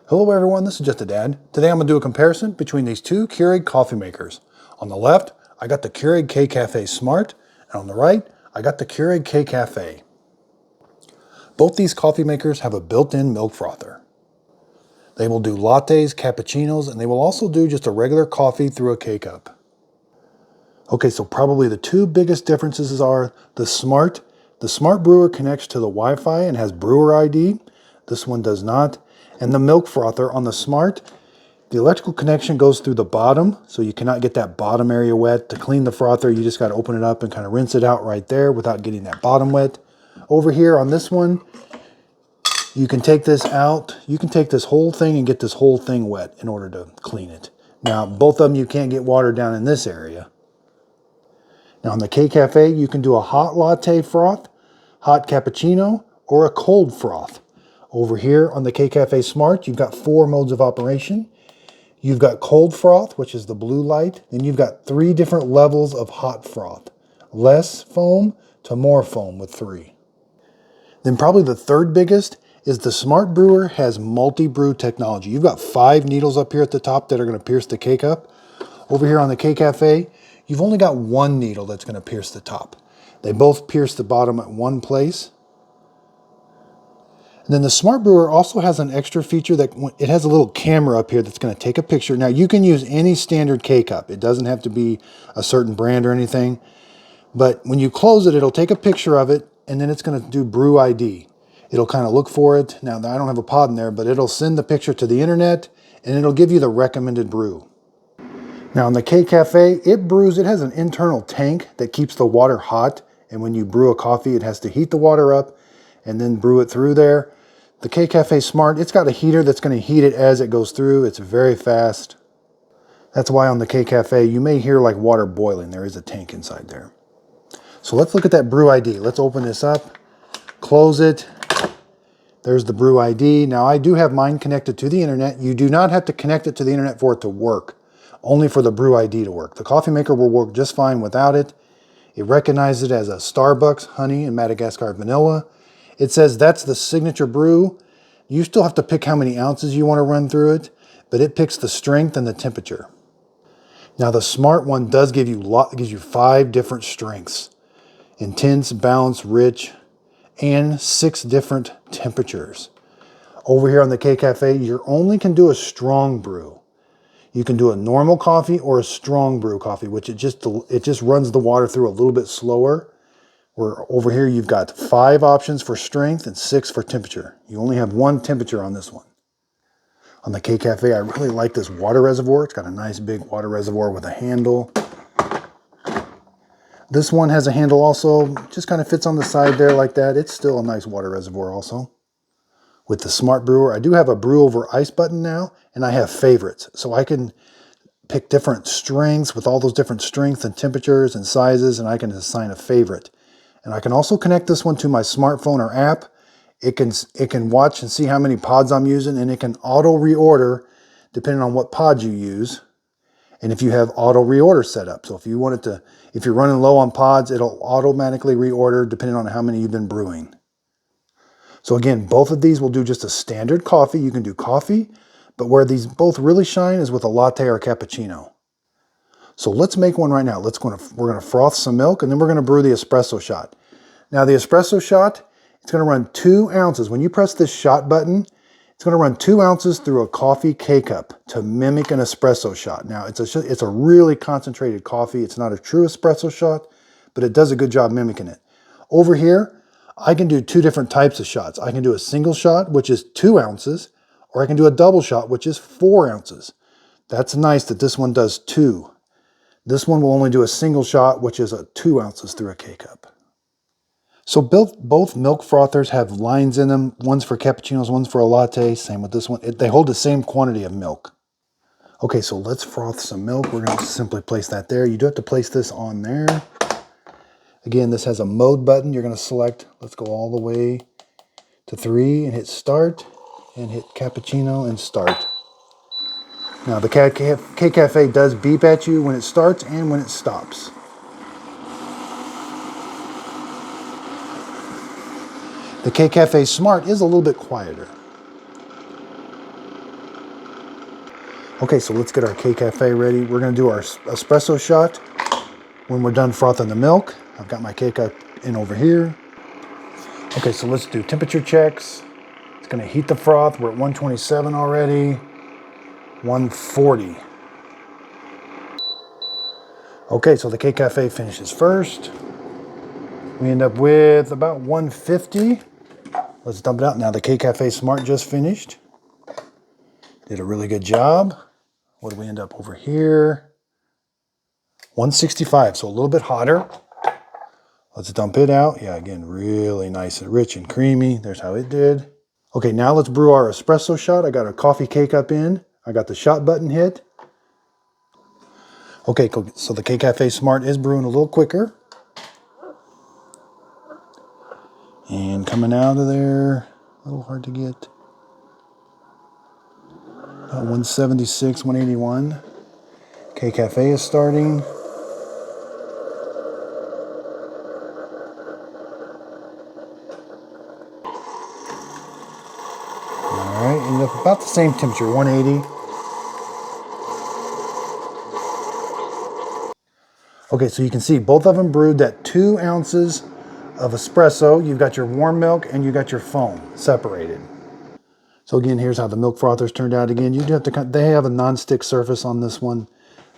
Hello everyone, this is Just a Dad. Today I'm going to do a comparison between these two Keurig coffee makers. On the left, I got the Keurig K-Cafe Smart, and on the right, I got the Keurig K-Cafe. Both these coffee makers have a built-in milk frother. They will do lattes, cappuccinos, and they will also do just a regular coffee through a K-Cup. Okay, so probably the two biggest differences are the Smart. The Smart brewer connects to the Wi-Fi and has brewer ID. This one does not. And the milk frother on the Smart, the electrical connection goes through the bottom, so you cannot get that bottom area wet. To clean the frother, you just got to open it up and kind of rinse it out right there without getting that bottom wet. Over here on this one, you can take this out. You can take this whole thing and get this whole thing wet in order to clean it. Now, both of them, you can't get water down in this area. Now, on the K-Cafe, you can do a hot latte froth, hot cappuccino, or a cold froth. Over here on the K-Cafe Smart, you've got 4 modes of operation. You've got cold froth, which is the blue light, and you've got 3 different levels of hot froth. Less foam to more foam with 3. Then probably the third biggest is the Smart Brewer has multi-brew technology. You've got 5 needles up here at the top that are going to pierce the K-Cup. Over here on the K-Cafe, you've only got 1 needle that's going to pierce the top. They both pierce the bottom at one place. And then the Smart Brewer also has an extra feature that it has a little camera up here that's going to take a picture. Now you can use any standard K-Cup. It doesn't have to be a certain brand or anything. But when you close it, it'll take a picture of it and then it's going to do Brew ID. It'll kind of look for it. Now I don't have a pod in there, but it'll send the picture to the internet and it'll give you the recommended brew. Now in the K-Cafe, it has an internal tank that keeps the water hot. And when you brew a coffee, it has to heat the water up and then brew it through there. The K-Cafe Smart, it's got a heater that's going to heat it as it goes through. It's very fast. That's why on the K-Cafe, you may hear like water boiling. There is a tank inside there. So let's look at that Brew ID. Let's open this up, close it. There's the Brew ID. Now I do have mine connected to the internet. You do not have to connect it to the internet for it to work, only for the Brew ID to work. The coffee maker will work just fine without it. It recognizes it as a Starbucks honey and Madagascar vanilla. It says that's the signature brew. You still have to pick how many ounces you want to run through it, but it picks the strength and the temperature. Now the Smart one does gives you 5 different strengths: intense, balanced, rich, and 6 different temperatures. Over here on the K-Cafe, you only can do a strong brew. You can do a normal coffee or a strong brew coffee, which it just runs the water through a little bit slower. Where over here you've got 5 options for strength and 6 for temperature. You only have 1 temperature on this one. On the K-Cafe, I really like this water reservoir. It's got a nice big water reservoir with a handle. This one has a handle also, just kind of fits on the side there like that. It's still a nice water reservoir also. With the Smart Brewer, I do have a brew over ice button now, and I have favorites. So I can pick different strengths with all those different strengths and temperatures and sizes, and I can assign a favorite. And I can also connect this one to my smartphone or app. It can watch and see how many pods I'm using, and it can auto reorder depending on what pod you use. And if you have auto reorder set up. So if you're running low on pods, it'll automatically reorder depending on how many you've been brewing. So again, both of these will do just a standard coffee. You can do coffee, but where these both really shine is with a latte or a cappuccino. So let's make one right now. We're going to froth some milk, and then we're going to brew the espresso shot. Now the espresso shot, it's going to run 2 ounces. When you press this shot button, it's going to run 2 ounces through a coffee K-Cup to mimic an espresso shot. Now it's a really concentrated coffee. It's not a true espresso shot, but it does a good job mimicking it. Over here, I can do 2 different types of shots. I can do a single shot, which is 2 ounces, or I can do a double shot, which is 4 ounces. That's nice that this one does 2. This one will only do a single shot, which is 2 ounces through a K-Cup. So both milk frothers have lines in them. One's for cappuccinos, one's for a latte. Same with this one. They hold the same quantity of milk. Okay, so let's froth some milk. We're going to simply place that there. You do have to place this on there. Again, this has a mode button. You're going to select, let's go all the way to 3 and hit start, and hit cappuccino and start. Now the K-Cafe does beep at you when it starts and when it stops. The K-Cafe Smart is a little bit quieter. Okay, so let's get our K-Cafe ready. We're gonna do our espresso shot when we're done frothing the milk. I've got my K-Cup in over here. Okay, so let's do temperature checks. It's gonna heat the froth. We're at 127 already. 140. Okay, so the K-Cafe finishes first. We end up with about 150. Let's dump it out. Now the K-Cafe Smart just finished. Did a really good job. What do we end up over here? 165, so a little bit hotter. Let's dump it out. Yeah, again, really nice and rich and creamy. There's how it did. Okay, now let's brew our espresso shot. I got a coffee K-Cup in. I got the shot button hit. Okay, so the K-Cafe Smart is brewing a little quicker. And coming out of there, a little hard to get. 176, 181. K-Cafe is starting. All right, ended up about the same temperature, 180. Okay, so you can see both of them brewed at 2 ounces of espresso. You've got your warm milk and you got your foam separated. So again, here's how the milk frothers turned out. Again, you do have to, they have a non-stick surface on this one.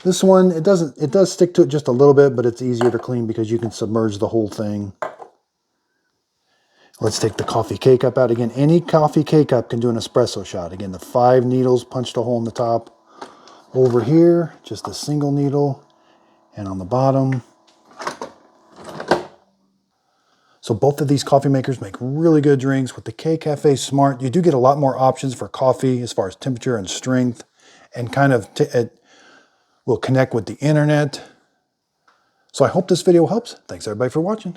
This one, it does stick to it just a little bit, but it's easier to clean because you can submerge the whole thing. Let's take the coffee K-Cup out. Again, any coffee K-Cup can do an espresso shot. Again, the 5 needles punched a hole in the top. Over here, just a single needle, and on the bottom. So both of these coffee makers make really good drinks. With the K-Cafe Smart, you do get a lot more options for coffee as far as temperature and strength, and kind of it will connect with the internet. So I hope this video helps. Thanks everybody for watching.